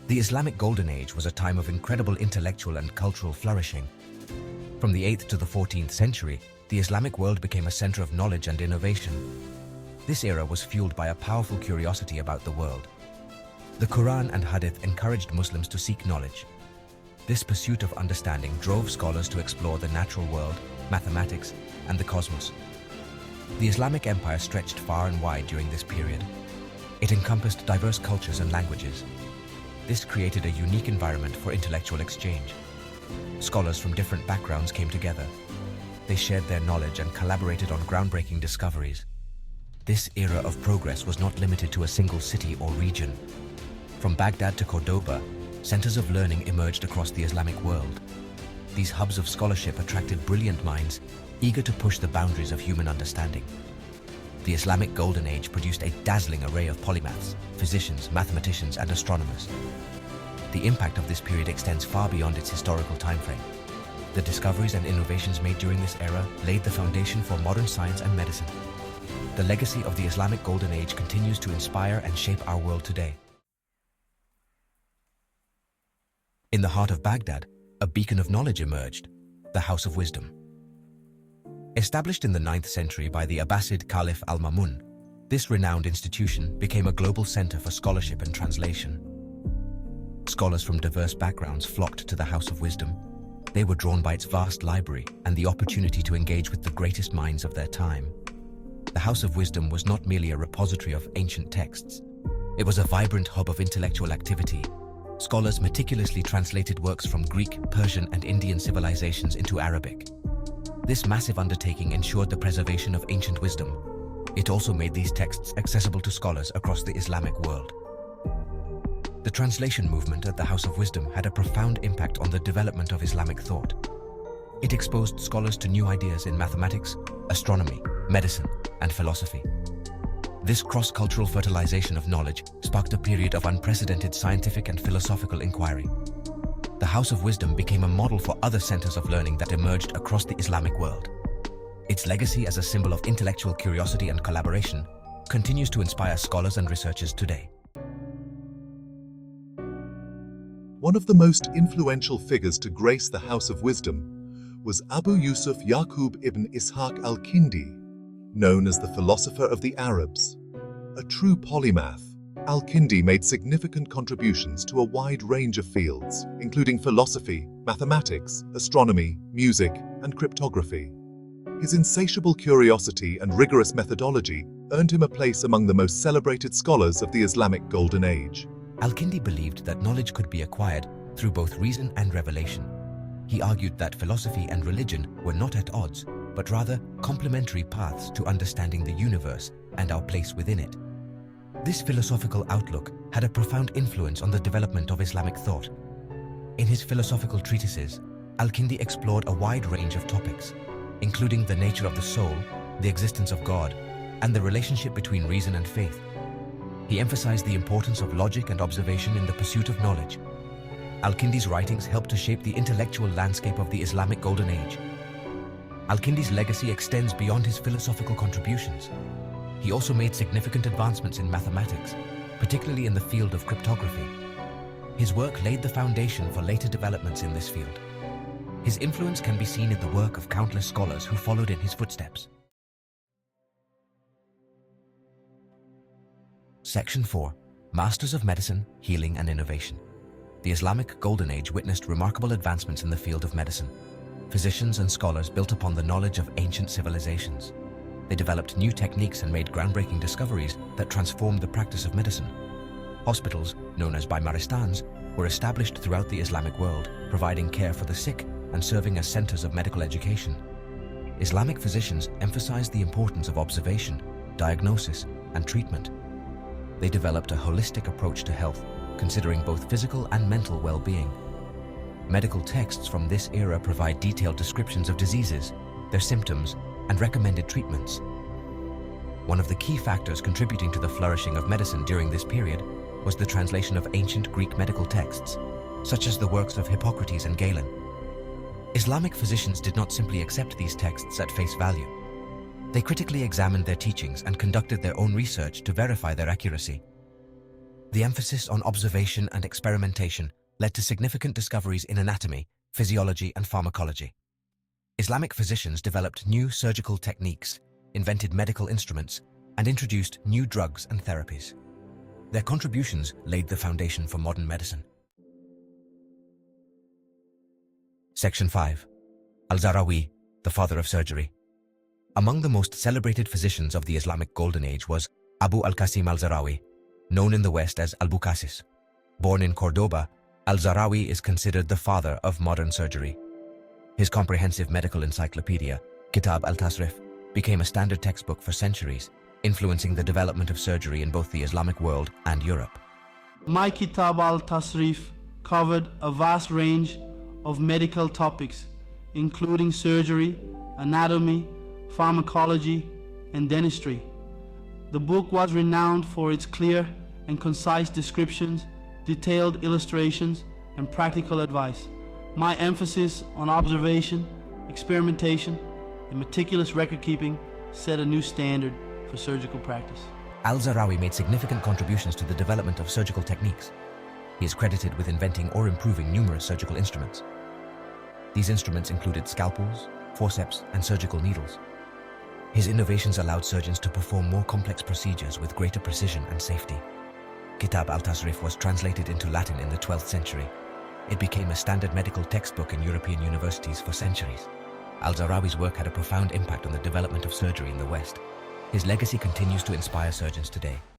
The Islamic Golden Age was a time of incredible intellectual and cultural flourishing. From the 8th to the 14th century, the Islamic world became a center of knowledge and innovation. This era was fueled by a powerful curiosity about the world. The Quran and Hadith encouraged Muslims to seek knowledge. This pursuit of understanding drove scholars to explore the natural world, mathematics, and the cosmos. The Islamic Empire stretched far and wide during this period. It encompassed diverse cultures and languages. This created a unique environment for intellectual exchange. Scholars from different backgrounds came together. They shared their knowledge and collaborated on groundbreaking discoveries. This era of progress was not limited to a single city or region. From Baghdad to Cordoba, centers of learning emerged across the Islamic world. These hubs of scholarship attracted brilliant minds, eager to push the boundaries of human understanding. The Islamic Golden Age produced a dazzling array of polymaths, physicians, mathematicians, and astronomers. The impact of this period extends far beyond its historical timeframe. The discoveries and innovations made during this era laid the foundation for modern science and medicine. The legacy of the Islamic Golden Age continues to inspire and shape our world today. In the heart of Baghdad, a beacon of knowledge emerged, the House of Wisdom. Established in the 9th century by the Abbasid Caliph Al-Mamun, this renowned institution became a global center for scholarship and translation. Scholars from diverse backgrounds flocked to the House of Wisdom. They were drawn by its vast library and the opportunity to engage with the greatest minds of their time. The House of Wisdom was not merely a repository of ancient texts. It was a vibrant hub of intellectual activity. Scholars meticulously translated works from Greek, Persian, and Indian civilizations into Arabic. This massive undertaking ensured the preservation of ancient wisdom. It also made these texts accessible to scholars across the Islamic world. The translation movement at the House of Wisdom had a profound impact on the development of Islamic thought. It exposed scholars to new ideas in mathematics, astronomy, medicine, and philosophy. This cross-cultural fertilization of knowledge sparked a period of unprecedented scientific and philosophical inquiry. The House of Wisdom became a model for other centers of learning that emerged across the Islamic world. Its legacy as a symbol of intellectual curiosity and collaboration continues to inspire scholars and researchers today. One of the most influential figures to grace the House of Wisdom was Abu Yusuf Yaqub ibn Ishaq al-Kindi, known as the philosopher of the Arabs. A true polymath, al-Kindi made significant contributions to a wide range of fields, including philosophy, mathematics, astronomy, music, and cryptography. His insatiable curiosity and rigorous methodology earned him a place among the most celebrated scholars of the Islamic Golden Age. Al-Kindi believed that knowledge could be acquired through both reason and revelation. He argued that philosophy and religion were not at odds, but rather complementary paths to understanding the universe and our place within it. This philosophical outlook had a profound influence on the development of Islamic thought. In his philosophical treatises, Al-Kindi explored a wide range of topics, including the nature of the soul, the existence of God, and the relationship between reason and faith. He emphasized the importance of logic and observation in the pursuit of knowledge. Al-Kindi's writings helped to shape the intellectual landscape of the Islamic Golden Age. Al-Kindi's legacy extends beyond his philosophical contributions. He also made significant advancements in mathematics, particularly in the field of cryptography. His work laid the foundation for later developments in this field. His influence can be seen in the work of countless scholars who followed in his footsteps. Section 4. Masters of Medicine, Healing and Innovation. The Islamic Golden Age witnessed remarkable advancements in the field of medicine. Physicians and scholars built upon the knowledge of ancient civilizations. They developed new techniques and made groundbreaking discoveries that transformed the practice of medicine. Hospitals, known as bimaristans, were established throughout the Islamic world, providing care for the sick and serving as centers of medical education. Islamic physicians emphasized the importance of observation, diagnosis, and treatment. They developed a holistic approach to health, considering both physical and mental well-being. Medical texts from this era provide detailed descriptions of diseases, their symptoms, and recommended treatments. One of the key factors contributing to the flourishing of medicine during this period was the translation of ancient Greek medical texts, such as the works of Hippocrates and Galen. Islamic physicians did not simply accept these texts at face value. They critically examined their teachings and conducted their own research to verify their accuracy. The emphasis on observation and experimentation led to significant discoveries in anatomy, physiology, and pharmacology. Islamic physicians developed new surgical techniques, invented medical instruments, and introduced new drugs and therapies. Their contributions laid the foundation for modern medicine. Section 5. Al-Zahrawi, the father of surgery. Among the most celebrated physicians of the Islamic Golden Age was Abu al-Qasim al-Zahrawi, known in the West as Al-Bukasis. Born in Cordoba, al-Zahrawi is considered the father of modern surgery. His comprehensive medical encyclopedia, Kitab al-Tasrif, became a standard textbook for centuries, influencing the development of surgery in both the Islamic world and Europe. My Kitab al-Tasrif covered a vast range of medical topics, including surgery, anatomy, pharmacology, and dentistry. The book was renowned for its clear and concise descriptions, detailed illustrations, and practical advice. My emphasis on observation, experimentation, and meticulous record keeping set a new standard for surgical practice. Al-Zahrawi made significant contributions to the development of surgical techniques. He is credited with inventing or improving numerous surgical instruments. These instruments included scalpels, forceps, and surgical needles. His innovations allowed surgeons to perform more complex procedures with greater precision and safety. Kitab al-Tasrif was translated into Latin in the 12th century. It became a standard medical textbook in European universities for centuries. Al-Zahrawi's work had a profound impact on the development of surgery in the West. His legacy continues to inspire surgeons today.